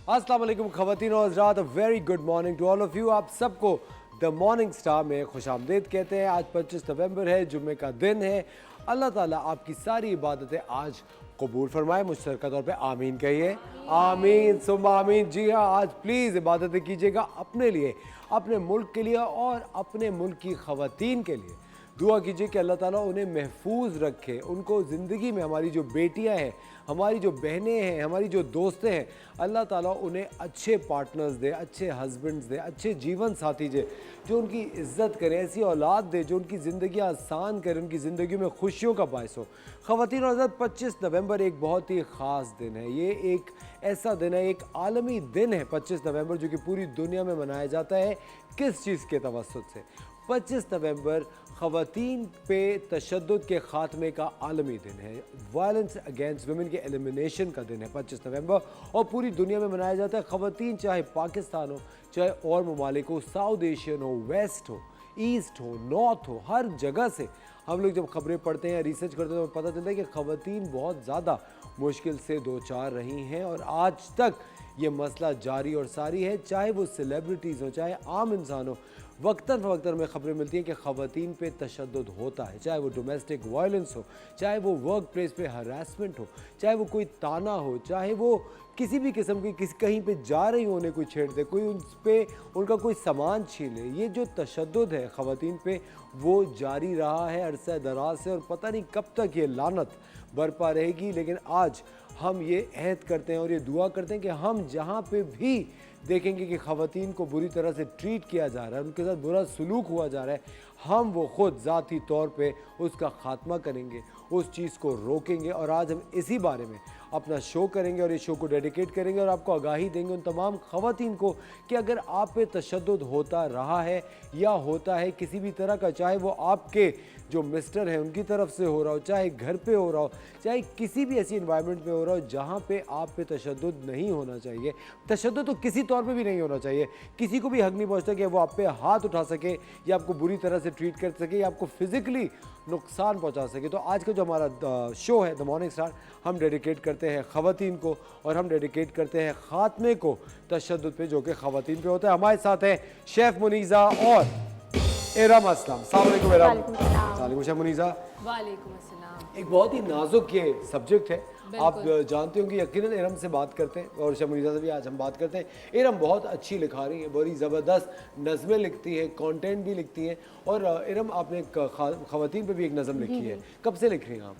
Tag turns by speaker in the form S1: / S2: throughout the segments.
S1: अस्सलाम वालेकुम ख़वातीन और हज़रात, a very good morning to all of you. आप सबको द मॉर्निंग स्टार में खुशामदीद कहते हैं। आज 25 नवंबर है, जुम्मे का दिन है। अल्लाह ताला आपकी सारी इबादतें आज कबूल फरमाए। मुश्तरका तौर पे आमीन कहिए। आमीन सुम्मा आमीन। जी हाँ, आज प्लीज़ इबादतें कीजिएगा अपने लिए, अपने मुल्क के लिए और अपने मुल्क की ख़वातीन के लिए। दुआ कीजिए कि अल्लाह ताला उन्हें महफूज रखे, उनको ज़िंदगी में हमारी जो बेटियां हैं, हमारी जो बहनें हैं, हमारी जो दोस्तें हैं, अल्लाह ताला उन्हें अच्छे पार्टनर्स दे, अच्छे हस्बैंड्स दे, अच्छे जीवन साथी दे, जो उनकी इज़्ज़त करें, ऐसी औलाद दे जो उनकी ज़िंदगी आसान करे, उनकी ज़िंदगी में खुशियों का बायस हो। ख़वातीन और हज़रात, 25 नवंबर एक बहुत ही ख़ास दिन है। ये एक ऐसा दिन है, एक आलमी दिन है 25 नवंबर, जो कि पूरी दुनिया में मनाया जाता है। किस चीज़ के तवस्सुत से? 25 नवंबर ख़वातीन पे तशद्दुद के ख़ात्मे का आलमी दिन है। वायलेंस अगेंस्ट वुमेन के एलिमिनेशन का दिन है 25 नवंबर, और पूरी दुनिया में मनाया जाता है। ख़वातीन चाहे पाकिस्तान हो, चाहे और ममालिक हो, साउथ एशियन हो, वेस्ट हो, ईस्ट हो, नॉर्थ हो, हर जगह से हम लोग जब खबरें पढ़ते हैं, रिसर्च करते हैं, तो पता चलता है कि ख़वातीन बहुत ज़्यादा मुश्किल से दो चार रही हैं और आज तक ये मसला जारी और सारी है। चाहे वो सेलिब्रिटीज़ हो, चाहे आम इंसान हो, वक्तन फ़वक्तन में ख़बरें मिलती हैं कि ख़वातीन पे तशद्दुद होता है। चाहे वो डोमेस्टिक वायलेंस हो, चाहे वो वर्क प्लेस पे हरासमेंट हो, चाहे वो कोई ताना हो, चाहे वो किसी भी किस्म की कहीं पे जा रही हो, उन्हें कोई छेड़ दे, कोई उन पे उनका कोई सामान छीन ले। ये जो तशद्दुद है ख़वातीन पे, वो जारी रहा है अरसा दराज से, और पता नहीं कब तक ये लानत बरपा रहेगी। लेकिन आज हम ये अहद करते हैं और ये दुआ करते हैं कि हम जहाँ पे भी देखेंगे कि ख़वातीन को बुरी तरह से ट्रीट किया जा रहा है, उनके साथ बुरा सलूक हुआ जा रहा है, हम वो ख़ुद ज़ाती तौर पे उसका ख़ात्मा करेंगे, उस चीज़ को रोकेंगे। और आज हम इसी बारे में अपना शो करेंगे और इस शो को डेडिकेट करेंगे और आपको आगाही देंगे उन तमाम ख़वातीन को कि अगर आप पे तशद्दुद होता रहा है या होता है किसी भी तरह का, चाहे वो आपके जो मिस्टर हैं उनकी तरफ से हो रहा हो, चाहे घर पे हो रहा हो, चाहे किसी भी ऐसी इन्वायरमेंट में हो रहा हो जहाँ पे आप पे तशद्दुद नहीं होना चाहिए। तशद्दुद तो किसी तौर पे भी नहीं होना चाहिए। किसी को भी हक नहीं पहुँचता कि वो आप पे हाथ उठा सके या आपको बुरी तरह से ट्रीट कर सके या आपको फिज़िकली नुकसान पहुँचा सके। तो आज का जो हमारा शो है द मॉर्निंग स्टार, हम डेडिकेट करते हैं ख़वातीन को और हम डेडिकेट करते हैं ख़ात्मे को तशद्दुद पे जो कि ख़वातीन पे होता है। हमारे साथ हैं शेफ़ मुनीज़ा और इरम असलम। अस्सलाम वालेकुम इरम। वालेकुम शेफ़ मुनीज़ा।
S2: वालेकुम अस्सलाम।
S1: एक बहुत ही नाजुक ये सब्जेक्ट है, आप जानते होंगे, यकीनन इरम से बात करते हैं और शेफ़ मुनीज़ा से भी आज हम बात करते हैं। इरम बहुत अच्छी लिखा रही है, बड़ी ज़बरदस्त नज़में लिखती है, कंटेंट भी लिखती है। और इरम, आपने ख़वातीन पे भी एक नज़म लिखी है, कब से लिख रही हैं आप?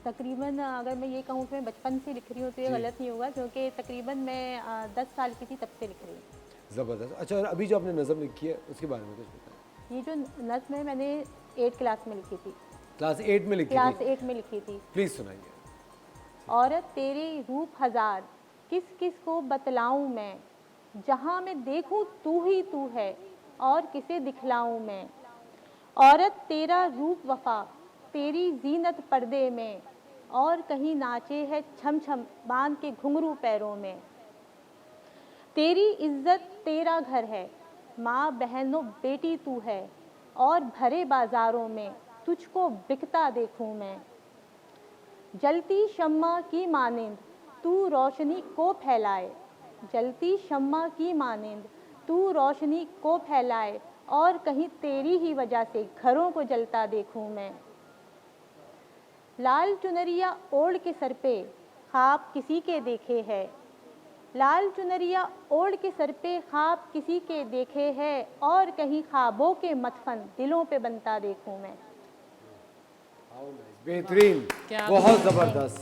S3: तकरीबन अगर मैं ये कहूँ कि मैं बचपन से लिख रही हूँ तो ये गलत नहीं होगा, क्योंकि तकरीबन मैं 10 साल की थी तब से लिख रही हूँ।
S1: ज़बरदस्त। अच्छा, और अभी जो आपने नज़म लिखी है उसके बारे में कुछ बताएं।
S3: ये जो नज़्म है मैंने 8 क्लास में लिखी थी।
S1: क्लास 8 में लिखी थी?
S3: क्लास 8 में लिखी थी।
S1: प्लीज़ सुनाइए।
S3: औरत तेरे रूप हजार, किस किस को बतलाऊं मैं, जहाँ मैं देखूं तू ही तू है और किसे दिखलाऊं मैं। औरत तेरा रूप वफा, तेरी जीनत पर्दे में, और कहीं नाचे है छम छम बांध के घुंघरू पैरों में। तेरी इज्जत तेरा घर है, माँ बहनों बेटी तू है, और भरे बाजारों में तुझको बिकता देखूं मैं। जलती शम्मा की मानिंद तू रोशनी को फैलाए, जलती शम्मा की मानिंद तू रोशनी को फैलाए, और कहीं तेरी ही वजह से घरों को जलता देखूं मैं। लाल चुनरिया ओढ़ के सर पे ख्वाब किसी के देखे है, लाल चुनरिया ओढ़ के सर पे ख्वाब किसी के देखे है, और कहीं ख्वाबों के मतफन दिलों पे बनता देखूं मैं।
S1: बेहतरीन, बहुत ज़बरदस्त।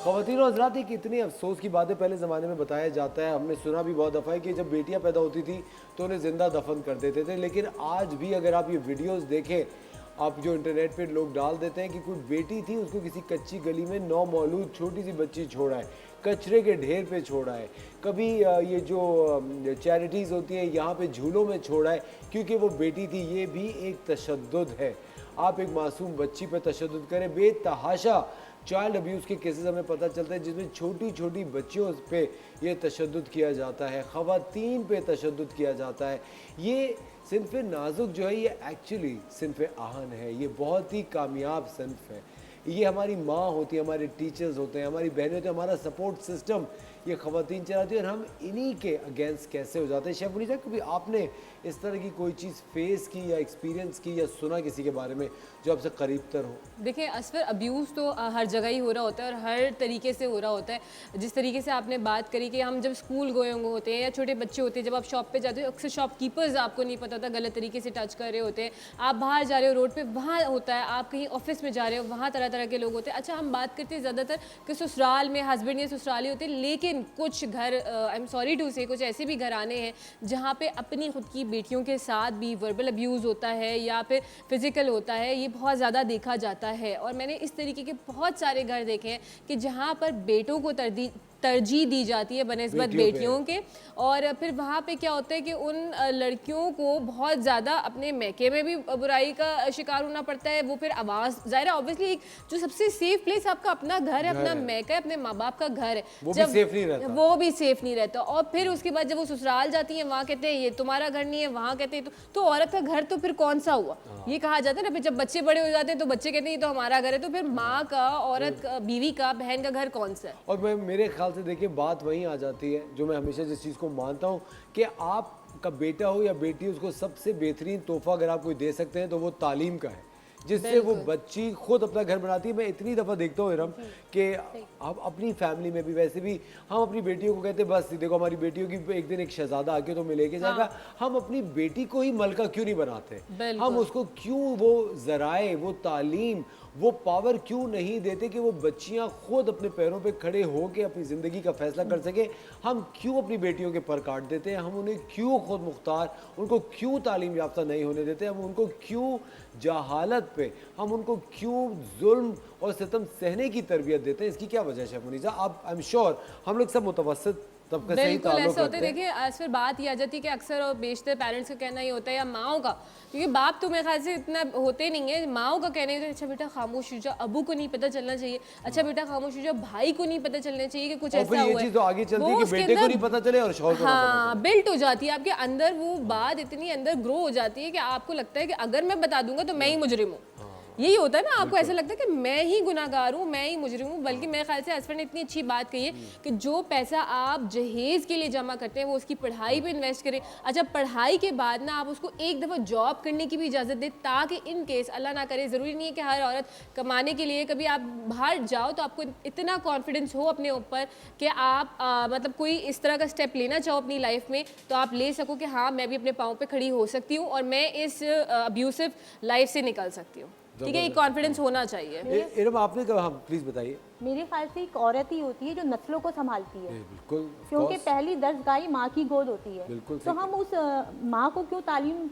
S1: ख़वातीन और हज़रात, एक इतनी अफसोस की बात है, पहले ज़माने में बताया जाता है, हमने सुना भी बहुत दफ़ा है कि जब बेटियां पैदा होती थी तो उन्हें ज़िंदा दफन कर देते थे। लेकिन आज भी अगर आप ये वीडियोस देखें, आप जो इंटरनेट पे लोग डाल देते हैं कि कोई बेटी थी, उसको किसी कच्ची गली में नौमौलूद छोटी सी बच्ची छोड़ा है, कचरे के ढेर पे छोड़ा है, कभी ये जो चैरिटीज़ होती हैं यहाँ पे झूलों में छोड़ा है क्योंकि वो बेटी थी। ये भी एक तशद्दुद है। आप एक मासूम बच्ची पर तशद्दुद करें, बेतहाशा चाइल्ड अब्यूज़ के केसेस हमें पता चलता है जिसमें छोटी छोटी बच्चियों पे ये तशद्दुद किया जाता है, ख़वातीन पे तशद्दुद किया जाता है। ये सिन्फ नाजुक जो है ये एक्चुअली सिन्फ आहन है, ये बहुत ही कामयाब सिन्फ है। ये हमारी माँ होती है, हमारे टीचर्स होते हैं, हमारी बहनें होती हैं, हमारा सपोर्ट सिस्टम ये ख़वातीन चलाती है और हम इन्हीं के अगेंस्ट कैसे हो जाते हैं। शेफ मुनीसा, कभी आपने इस तरह की कोई चीज़ फेस की या एक्सपीरियंस की या सुना किसी के बारे में जो आपसे करीब तर हो?
S2: देखिए असफर, अब्यूज़ तो हर जगह ही हो रहा होता है और हर तरीके से हो रहा होता है। जिस तरीके से आपने बात करी कि हम जब स्कूल गए होते हैं या छोटे बच्चे होते हैं, जब आप शॉप पे जाते हो, अक्सर शॉपकीपर्स आपको नहीं पता होता, गलत तरीके से टच कर रहे होते हैं। आप बाहर जा रहे हो रोड पे, वहाँ होता है, आप कहीं ऑफिस में जा रहे हो, वहाँ तरह तरह के लोग होते हैं। अच्छा, हम बात करते हैं ज़्यादातर कि ससुराल में हस्बैंड या ससुराली होते हैं, लेकिन कुछ घर, आई एम सॉरी टू से, कुछ ऐसे भी घराने हैं जहाँ पे अपनी खुद की बेटियों के साथ भी वर्बल अब्यूज़ होता है या फिर फिज़िकल होता है। ये बहुत ज़्यादा देखा जाता है और मैंने इस तरीके के बहुत सारे घर देखे हैं कि जहाँ पर बेटों को तरजीह दी जाती है बनिस्बत बेटियों के, और फिर वहाँ पे क्या होता है कि उन लड़कियों को बहुत ज़्यादा अपने मैके में भी बुराई का शिकार होना पड़ता है। वो फिर आवाज़, ज़ाहिर है ऑब्वियसली, एक जो सबसे सेफ प्लेस आपका अपना घर है, अपना मैका है, अपने माँ बाप का घर है,
S1: वो भी सेफ नहीं रहता,
S2: वो भी सेफ नहीं रहता। और फिर उसके बाद जब वो ससुराल जाती हैं, वहाँ कहते हैं ये तुम्हारा घर नहीं है, वहाँ कहते हैं तो औरत का घर तो फिर कौन सा हुआ, ये कहा जाता है ना। फिर जब बच्चे बड़े हो जाते हैं तो बच्चे कहते हैं ये तो हमारा घर है, तो फिर माँ का, औरत का, बीवी का, बहन का घर कौन सा है?
S1: और मैं, मेरे ख्याल से देखिए बात वहीं आ जाती है जो मैं हमेशा जिस चीज़ को मानता हूँ कि आपका बेटा हो या बेटी, उसको सबसे बेहतरीन तोहफा अगर आप कोई दे सकते हैं तो वो तालीम का है, जिससे वो बच्ची खुद अपना घर बनाती है। मैं इतनी दफ़ा देखता हूँ इरम कि हम अपनी फैमिली में भी, वैसे भी हम अपनी बेटियों को कहते हैं बस देखो हमारी बेटियों की एक दिन एक शहजादा आके तो मिले के जाएगा। हम अपनी बेटी को ही मलका क्यों नहीं बनाते? हम उसको क्यों वो ज़राए, वो तालीम, वो पावर क्यों नहीं देते कि वो बच्चियां खुद अपने पैरों पे खड़े होकर अपनी ज़िंदगी का फैसला कर सके? हम क्यों अपनी बेटियों के पर काट देते हैं? हम उन्हें क्यों खुद मुख्तार, उनको क्यों तालीम याफ्ता नहीं होने देते? हम उनको क्यों जहालत पे, हम उनको क्यों जुल्म और सितम सहने की तरबियत देते हैं? इसकी क्या वजह है शेफ मुनीसा? आप, आई एम श्योर हम लोग सब मुतवस्सित तबके से ही ताल्लुक
S2: ऐसा होता है।
S1: रखते हैं।
S2: देखिए फिर बात ये आ जाती है कि अक्सर और बेशतर पेरेंट्स का कहना ही होता है, या माओ का, क्योंकि बाप तो मेरे ख्याल से इतना होते नहीं है, माओ का कहना ही होता है अच्छा बेटा खामोश हो जा, अबू को नहीं पता चलना चाहिए, अच्छा बेटा खामोश हो जा, भाई को नहीं पता चलना चाहिए कि कुछ
S1: और
S2: ऐसा
S1: फिर ये
S2: हुआ है।
S1: चीज़ तो आगे चलती है कि बेटे को नहीं पता चले और शौहर को ना पता
S2: हाँ, बिल्ट हो जाती है आपके अंदर, वो बात इतनी अंदर ग्रो हो जाती है कि आपको लगता है कि अगर मैं बता दूंगा तो मैं ही मुजरिम हूँ। यही होता है ना, आपको ऐसा लगता है कि मैं ही गुनाहगार हूँ, मैं ही मुजरिम हूँ। बल्कि मेरे ख्याल से असफर ने इतनी अच्छी बात कही है कि जो पैसा आप जहेज़ के लिए जमा करते हैं वो उसकी पढ़ाई पे इन्वेस्ट करें। अच्छा, पढ़ाई के बाद ना आप उसको एक दफ़ा जॉब करने की भी इजाज़त दें, ताकि इन केस अल्लाह ना करे, ज़रूरी नहीं है कि हर औरत कमाने के लिए कभी आप बाहर जाओ तो आपको इतना कॉन्फिडेंस हो अपने ऊपर कि आप मतलब कोई इस तरह का स्टेप लेना चाहो अपनी लाइफ में तो आप ले सको कि हाँ मैं भी अपने पाँव पे खड़ी हो सकती हूँ और मैं इस अब्यूसिव लाइफ से निकल सकती हूँ। ठीक है, ये कॉन्फिडेंस होना चाहिए।
S1: इरम आपने कहा, हम प्लीज बताइए।
S3: मेरे ख्याल से एक औरत ही होती है जो नस्लों को संभालती है,
S1: बिल्कुल,
S3: क्योंकि पहली दरसगाही माँ की गोद होती है।
S1: बिल्कुल
S3: तो हम उस माँ को क्यों तालीम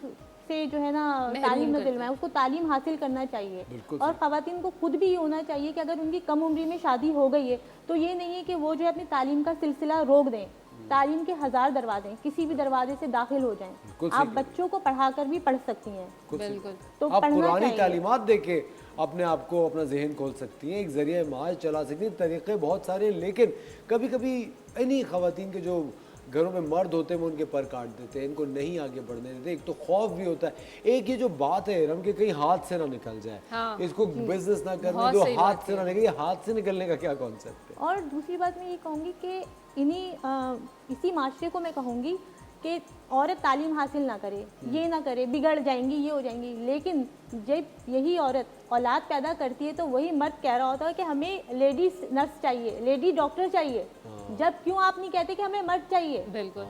S3: से जो है ना तालीम न दिलवाएं, उसको तालीम हासिल करना चाहिए। और ख़वातीन को खुद भी ये होना चाहिए कि अगर उनकी कम उम्र में शादी हो गई है तो ये नहीं है कि वो जो है अपनी तालीम का सिलसिला रोक दें। तालीम के 1000 दरवाजे, किसी भी दरवाजे से दाखिल हो जाएं। आप बच्चों को पढ़ाकर भी पढ़ सकती हैं।
S2: बिल्कुल,
S3: तो
S1: आप
S3: पढ़ना
S1: पुरानी
S3: चाहिए।
S1: तालीमात देके अपने आप को, अपना जहन खोल सकती हैं, एक जरिए माज चला सकती हैं। तरीक़े बहुत सारे हैं, लेकिन कभी कभी इन्हीं ख़वातीन के जो घरों में मर्द होते हैं वो उनके पर काट देते हैं, इनको नहीं आगे बढ़ने देते। एक तो खौफ भी होता है, एक ये जो बात है रम के कहीं हाथ से ना निकल जाए।
S2: हाँ,
S1: इसको बिजनेस ना करने दो, हाथ से ना निकले। हाथ से निकलने का क्या कॉन्सेप्ट है?
S3: और दूसरी बात मैं ये कहूँगी कि इसी माशरे को मैं कहूँगी कि औरत तालीम हासिल ना करे, ये ना करे, बिगड़ जाएंगी, ये हो जाएंगी। लेकिन जब यही औरत औलाद पैदा करती है तो वही मर्द कह रहा होता है कि हमें लेडी नर्स चाहिए, लेडी डॉक्टर चाहिए। जब क्यों आप नहीं कहते कि हमें मर्द चाहिए?
S2: बिल्कुल,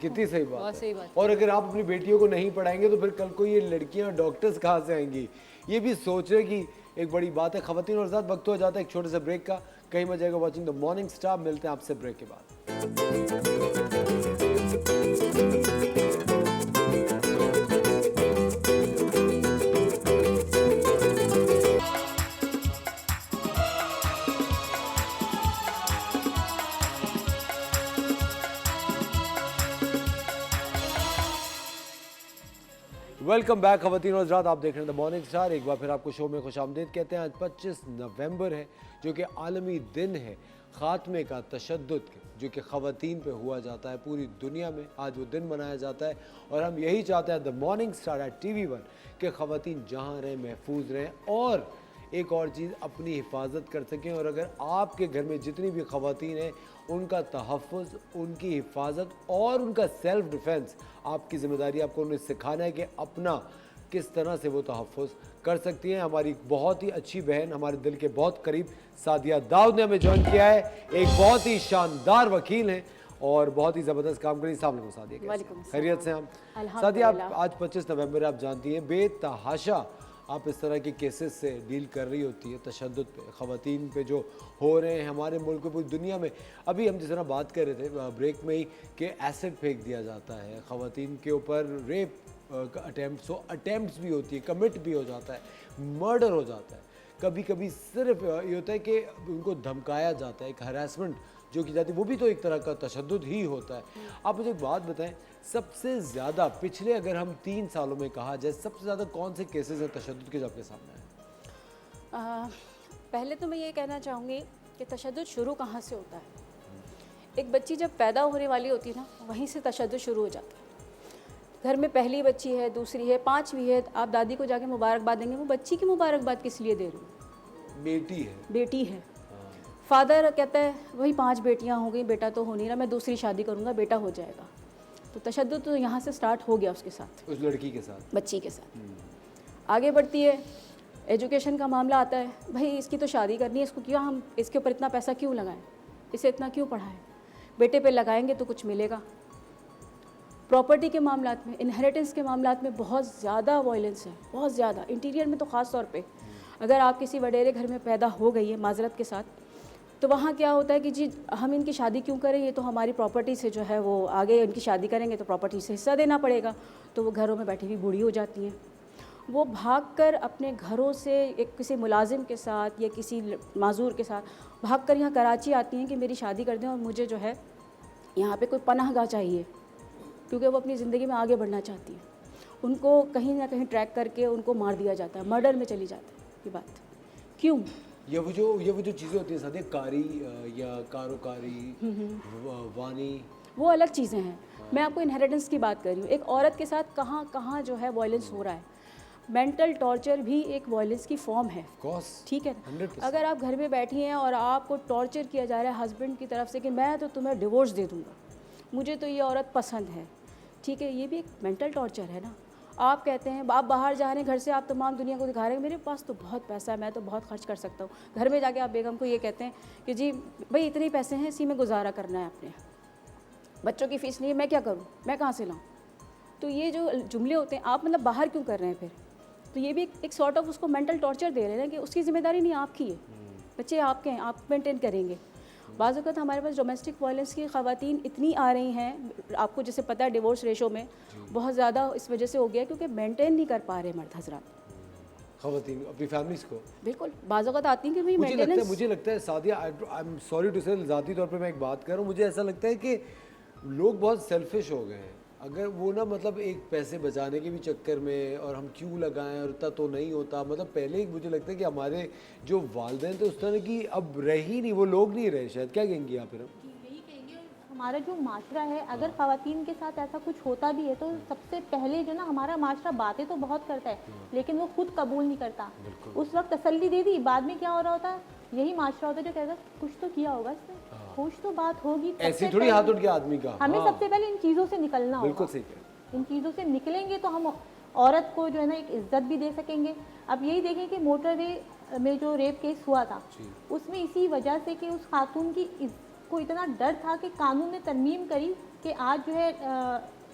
S1: कितनी सही बात
S2: बहुत
S1: है।
S2: सही बात।
S1: और अगर आप अपनी बेटियों को नहीं पढ़ाएंगे तो फिर कल को ये लड़कियां डॉक्टर्स कहाँ से आएंगी? ये भी सोचने की एक बड़ी बात है। ख़वातीन और साथ वक्त हो जाता है एक छोटे से ब्रेक का। कहीं मत जाएगा, वॉचिंग द मॉर्निंग स्टार। मिलते हैं आपसे ब्रेक के बाद। वेलकम बैक खवातीन और हज़रात, आप देख रहे हैं द मॉर्निंग स्टार। एक बार फिर आपको शो में खुशामदीद कहते हैं। आज 25 नवंबर है, जो कि आलमी दिन है ख़ात्मे का तशद्दुद, जो कि ख़वातीन पे हुआ जाता है पूरी दुनिया में। आज वो दिन मनाया जाता है और हम यही चाहते हैं the morning star eight TV1 कि ख़वातीन जहाँ रहें महफूज रहें और एक और चीज़ अपनी हिफाजत कर सकें। और अगर आपके घर में जितनी भी ख़वातीन हैं उनका तहफ़्फ़ुज़, उनकी हिफाजत और उनका सेल्फ़ डिफेंस आपकी ज़िम्मेदारी। आपको उन्हें सिखाना है कि अपना किस तरह से वो तहफ़्फ़ुज़ कर सकती हैं। हमारी बहुत ही अच्छी बहन, हमारे दिल के बहुत करीब सादिया दाऊद ने हमें ज्वाइन किया है। एक बहुत ही शानदार वकील हैं और बहुत ही ज़बरदस्त काम करें। अस्सलाम वालेकुम सादिया,
S3: वालेकुम
S1: खैरियत से हम?
S3: अल्हम्दुलिल्लाह।
S1: सादिया, आप आज 25 नवंबर आप जानती हैं, बेतहाशा आप इस तरह के केसेस से डील कर रही होती है, तशद्दुद पे, ख़वातीन पे जो हो रहे हैं हमारे मुल्क में, पूरी दुनिया में। अभी हम जिस तरह बात कर रहे थे ब्रेक में ही कि एसिड फेंक दिया जाता है ख़वातीन के ऊपर, रेप अटैम्प्ट्स भी होती है, कमिट भी हो जाता है, मर्डर हो जाता है। कभी कभी सिर्फ ये होता है कि उनको धमकाया जाता है, एक हरासमेंट जो की जाती है, वो भी तो एक तरह का तशद्दुद ही होता है। आप मुझे एक बात बताएं, सबसे ज़्यादा पिछले अगर हम 3 सालों में कहा जाए, सबसे ज़्यादा कौन से केसेस हैं तशद्दुद के जो आपके सामने आए?
S4: पहले तो मैं ये कहना चाहूँगी कि तशद्दुद शुरू कहाँ से होता है। एक बच्ची जब पैदा होने वाली होती है ना, वहीं से तशद्दुद शुरू हो जाता है। घर में पहली बच्ची है, दूसरी है, 5वीं है, आप दादी को जाके मुबारकबाद देंगे, वो बच्ची की मुबारकबाद किस लिए दे रही हूँ?
S1: बेटी है,
S4: बेटी है। फादर कहता है वही 5 बेटियाँ हो गई, बेटा तो हो नहीं रहा, मैं दूसरी शादी करूँगा, बेटा हो जाएगा। तो तशद्दुद तो यहाँ से स्टार्ट हो गया उसके साथ,
S1: उस लड़की के साथ,
S4: बच्ची के साथ। आगे बढ़ती है, एजुकेशन का मामला आता है, भाई इसकी तो शादी करनी है, इसको क्यों हम इसके ऊपर इतना पैसा क्यों लगाएं, इसे इतना क्यों पढ़ाएं, बेटे पे लगाएंगे तो कुछ मिलेगा। प्रॉपर्टी के मामलात में, इनहेरिटेंस के मामलात में बहुत ज़्यादा वायलेंस है, बहुत ज़्यादा। इंटीरियर में तो ख़ास तौर पे अगर आप किसी वडेरे घर में पैदा हो गई है माजरत के साथ, तो वहाँ क्या होता है कि जी हम इनकी शादी क्यों करें, ये तो हमारी प्रॉपर्टी से जो है वो आगे इनकी शादी करेंगे तो प्रॉपर्टी से हिस्सा देना पड़ेगा। तो वो घरों में बैठी हुई बूढ़ी हो जाती हैं। वो भागकर अपने घरों से एक किसी मुलाजिम के साथ या किसी माजूर के साथ भागकर यहाँ कराची आती हैं कि मेरी शादी कर दें और मुझे जो है यहाँ पे कोई पनाहगाह चाहिए, क्योंकि वो अपनी ज़िंदगी में आगे बढ़ना चाहती हैं। उनको कहीं ना कहीं ट्रैक करके उनको मार दिया जाता है, मर्डर में चली जाती है। ये बात क्यों?
S1: ये वो जो चीज़ें होती हैं साथ, कारी या कारोकारी, वानी,
S4: वो अलग चीज़ें हैं। मैं आपको इनहेरिटेंस की बात कर रही हूँ। एक औरत के साथ कहाँ कहाँ जो है वायलेंस हो रहा है। मेंटल टॉर्चर भी एक वायलेंस की फॉर्म है, ठीक है।
S1: 100%।
S4: अगर आप घर में बैठी हैं और आपको टॉर्चर किया जा रहा है हस्बैंड की तरफ से कि मैं तो तुम्हें डिवोर्स दे दूँगा, मुझे तो ये औरत पसंद है, ठीक है, ये भी एक मेंटल टॉर्चर है ना। आप कहते हैं, आप बाहर जा रहे हैं घर से, आप तमाम दुनिया को दिखा रहे हैं मेरे पास तो बहुत पैसा है, मैं तो बहुत खर्च कर सकता हूँ। घर में जाके आप बेगम को ये कहते हैं कि जी भाई इतने ही पैसे हैं, इसी में गुजारा करना है अपने, बच्चों की फ़ीस नहीं है, मैं क्या करूँ, मैं कहाँ से लाऊँ। तो ये जो जुमले होते हैं, आप मतलब बाहर क्यों कर रहे हैं फिर? तो ये भी एक सॉर्ट ऑफ उसको मेंटल टॉर्चर दे रहे हैं कि उसकी ज़िम्मेदारी नहीं आपकी है, बच्चे आपके हैं, आप मेंटेन करेंगे। बाज़ वक़्त हमारे पास डोमेस्टिक वायलेंस की ख़वातीन इतनी आ रही हैं, आपको जैसे पता है डिवोर्स रेशो में बहुत ज़्यादा इस वजह से हो गया क्योंकि मेंटेन नहीं कर पा रहे मर्द हज़रात
S1: ख़वातीन अपनी फैमिलीज़ को।
S4: बिल्कुल, बाज़ वक़्त आती हैं कि भाई मेंटेनेंस।
S1: मुझे लगता है Sadia, I am sorry to say, ज़ाती तौर पे मैं एक बात कर रहा हूँ, मुझे ऐसा लगता है कि लोग बहुत सेल्फिश हो गए हैं। अगर वो ना मतलब एक पैसे बचाने के भी चक्कर में, और हम क्यों लगाएं और इतना तो नहीं होता, मतलब पहले ही मुझे लगता है कि हमारे जो वालिदैन थे उस तरह की अब रही नहीं, वो लोग नहीं रहे शायद। क्या कहेंगी आप? फिर
S3: यही कहेंगे, हमारा जो माशरा है, अगर ख़वातीन के साथ ऐसा कुछ होता भी है तो सबसे पहले जो ना हमारा माशरा बातें तो बहुत करता है लेकिन वो खुद कबूल नहीं करता। उस वक्त तसल्ली दे दी, बाद में क्या हो रहा होता है, यही माशरा होता है जो कहता है कुछ तो किया होगा इसने, कुछ तो बात होगी।
S1: ऐसे थोड़ी हाथ उठ गया आदमी का।
S3: हमें सबसे पहले इन चीज़ों से निकलना होगा।
S1: बिल्कुल सही कह।
S3: इन चीज़ों से निकलेंगे तो हम औरत को जो है ना एक इज्जत भी दे सकेंगे। अब यही देखें कि मोटरवे में जो रेप केस हुआ था, उसमें इसी वजह से कि उस खातून की को इतना डर था कि कानून ने तरमीम करी कि आज जो है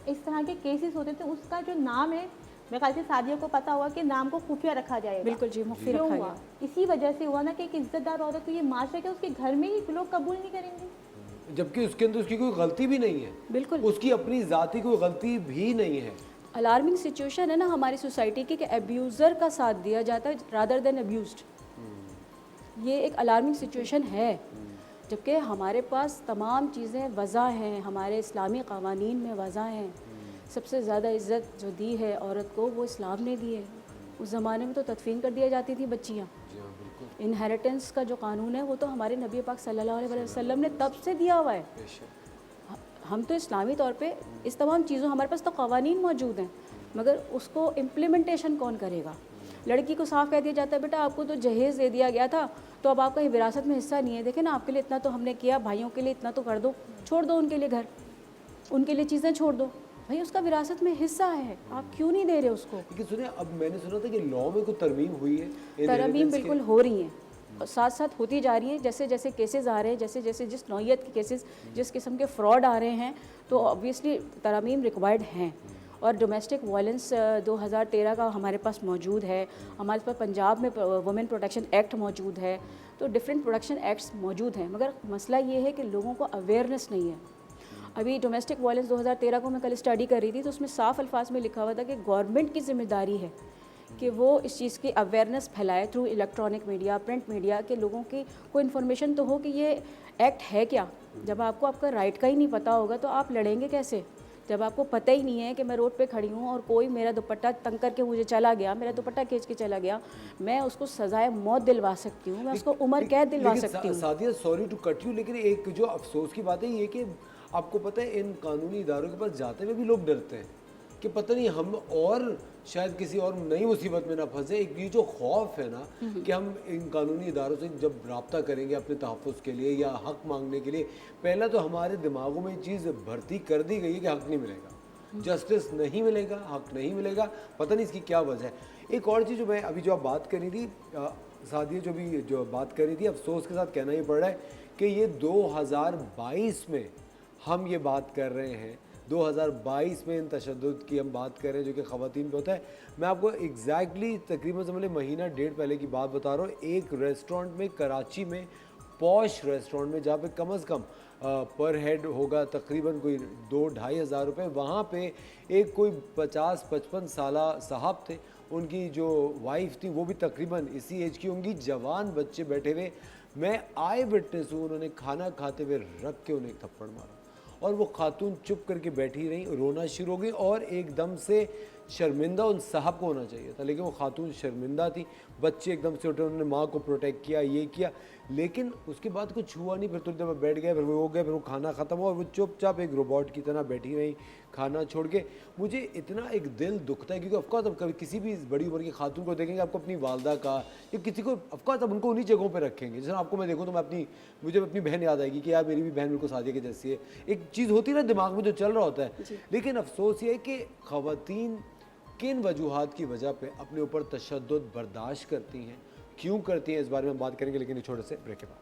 S3: इस तरह के केसेस होते थे, उसका जो नाम है, मेरे ख्याल से सादिया को पता होगा कि नाम को खुफिया रखा जाएगा।
S4: बिल्कुल जी, मुख्फी रखा
S3: हुआ इसी वजह से हुआ ना कि एक इज्जतदार औरत को ये माशरा के उसके घर में ही लोग कबूल नहीं करेंगे,
S1: जबकि उसके अंदर उसकी कोई गलती भी नहीं है।
S4: बिल्कुल,
S1: उसकी अपनी ज़ाती कोई गलती भी नहीं है।
S4: अलार्मिंग सिचुएशन है ना हमारी सोसाइटी की कि अब्यूज़र का साथ दिया जाता है रादर देन अब्यूज्ड। ये एक अलार्मिंग सिचुएशन है, जबकि हमारे पास तमाम चीज़ें वज़ा हैं, हमारे इस्लामी क़वानीन में वज़ा हैं, सबसे ज़्यादा इज़्ज़त जो दी है औरत को वो इस्लाम ने दी है। उस ज़माने में तो तदफीन कर दिया जाती थी बच्चियाँ।
S1: जी हाँ बिल्कुल।
S4: इनहेरिटेंस का जो कानून है वो तो हमारे नबी पाक सल्लल्लाहु अलैहि वसल्लम ने तब से दिया हुआ है।
S1: बेशक।
S4: हम तो इस्लामी तौर पे इस तमाम चीज़ों, हमारे पास तो कवानीन मौजूद हैं, मगर उसको इम्प्लीमेंटेशन कौन करेगा? लड़की को साफ कह दिया जाता है बेटा आपको तो जहेज़ दे दिया गया था, तो अब आपका ये विरासत में हिस्सा नहीं है। देखें ना, आपके लिए इतना तो हमने किया, भाइयों के लिए इतना तो कर दो, छोड़ दो उनके लिए घर, उनके लिए चीज़ें छोड़ दो। भाई उसका विरासत में हिस्सा है, आप क्यों नहीं दे रहे उसको?
S1: लेकिन सुनिए, अब मैंने सुना था कि लॉ में कोई तरमीम हुई है
S4: तरमीम
S1: inheritance के-
S4: बिल्कुल हो रही हैं, और साथ साथ होती जा रही है। जैसे जैसे केसेस आ रहे हैं, जैसे जैसे जिस नौइयत के केसेस, जिस किस्म के फ्रॉड आ रहे हैं, तो ऑब्वियसली तरमीम रिक्वायर्ड हैं। और डोमेस्टिक वायलेंस 2013 का हमारे पास मौजूद है, हमारे पास पंजाब में वुमेन प्रोटेक्शन एक्ट मौजूद है, तो डिफरेंट प्रोटेक्शन एक्ट्स मौजूद हैं, मगर मसला ये है कि लोगों को अवेयरनेस नहीं है। अभी डोमेस्टिक वायलेंस 2013 को मैं कल स्टडी कर रही थी, तो उसमें साफ अल्फाज में लिखा हुआ था कि गवर्नमेंट की जिम्मेदारी है कि वो इस चीज़ की अवेयरनेस फैलाए through electronic media, print media, के लोगों की कोई इन्फॉर्मेशन तो हो कि ये एक्ट है क्या। जब आपको आपका राइट का ही नहीं पता होगा तो आप लड़ेंगे कैसे? जब आपको पता ही नहीं है कि मैं रोड पे खड़ी हूँ और कोई मेरा दुपट्टा तंग करके मुझे चला गया, मेरा दुपट्टा खींच के चला गया, मैं उसको सज़ाए मौत दिलवा सकती हूँ, मैं उसको उम्र कैद दिलवा सकती हूँ।
S1: Sadia, sorry to cut you, लेकिन एक जो अफसोस की बात है ये कि आपको पता है इन कानूनी इदारों के पास जाते हुए भी लोग डरते हैं कि पता नहीं हम और शायद किसी और नई मुसीबत में ना फंसे। एक ये जो खौफ है ना कि हम इन कानूनी इदारों से जब रब्ता करेंगे अपने तहफ़्फ़ुज़ के लिए या हक़ मांगने के लिए, पहला तो हमारे दिमागों में ये चीज़ भर्ती कर दी गई है कि हक़ नहीं मिलेगा, जस्टिस नहीं मिलेगा, हक़ नहीं मिलेगा। पता नहीं इसकी क्या वजह है। एक और चीज़ जो मैं अभी जो आप बात कर रही थी सादिया, जो बात कर रही थी, अफसोस के साथ कहना ये पड़ रहा है कि ये 2022 में हम ये बात कर रहे हैं, 2022 में इन तशद्दुद की हम बात कर रहे हैं जो कि ख़वातीन पे होता है। मैं आपको एग्जैक्टली तकरीबन समझ लें महीना डेढ़ पहले की बात बता रहा हूँ। एक रेस्टोरेंट में, कराची में, पॉश रेस्टोरेंट में, जहाँ पे कम अज़ कम पर हेड होगा तकरीबन कोई 2-2.5 हज़ार रुपये, वहाँ पे एक कोई 50-55 साला साहब थे, उनकी जो वाइफ थी वो भी तकरीबन इसी एज की होंगी, जवान बच्चे बैठे हुए। मैं आई विटनेस हूँ, उन्होंने खाना खाते हुए रख के उन्हें एक थप्पड़ मारा और वो खातून चुप करके बैठी रही, रोना शुरू हो गई और एकदम से शर्मिंदा उन साहब को होना चाहिए था, लेकिन वो खातून शर्मिंदा थी। बच्चे एकदम से उठे, उन्होंने माँ को प्रोटेक्ट किया, ये किया, लेकिन उसके बाद कुछ हुआ नहीं। फिर थोड़ी देर में बैठ गए, फिर वो हो गए, फिर वो खाना ख़त्म हुआ और वो चुपचाप एक रोबोट की तरह बैठी रही खाना छोड़ के। मुझे इतना एक दिल दुखता है क्योंकि ऑफकोर्स अब कभी किसी भी बड़ी उम्र की खातून को देखेंगे, आपको अपनी वालदा का या किसी को, ऑफकोर्स अब उनको उन्हीं जगहों पे रखेंगे। जैसे आपको मैं देखूँ तो मुझे अपनी बहन याद आएगी कि यार मेरी भी बहन बिल्कुल सादिया के जैसी है। एक चीज़ होती है ना दिमाग में जो चल रहा होता है। लेकिन अफसोस ये है कि ख़वातीन किन वजूहात की वजह पे अपने ऊपर तशद्दुद बर्दाश्त करती हैं, क्यों करती हैं, इस बारे में हम बात करेंगे, लेकिन एक छोटे से ब्रेक के बाद।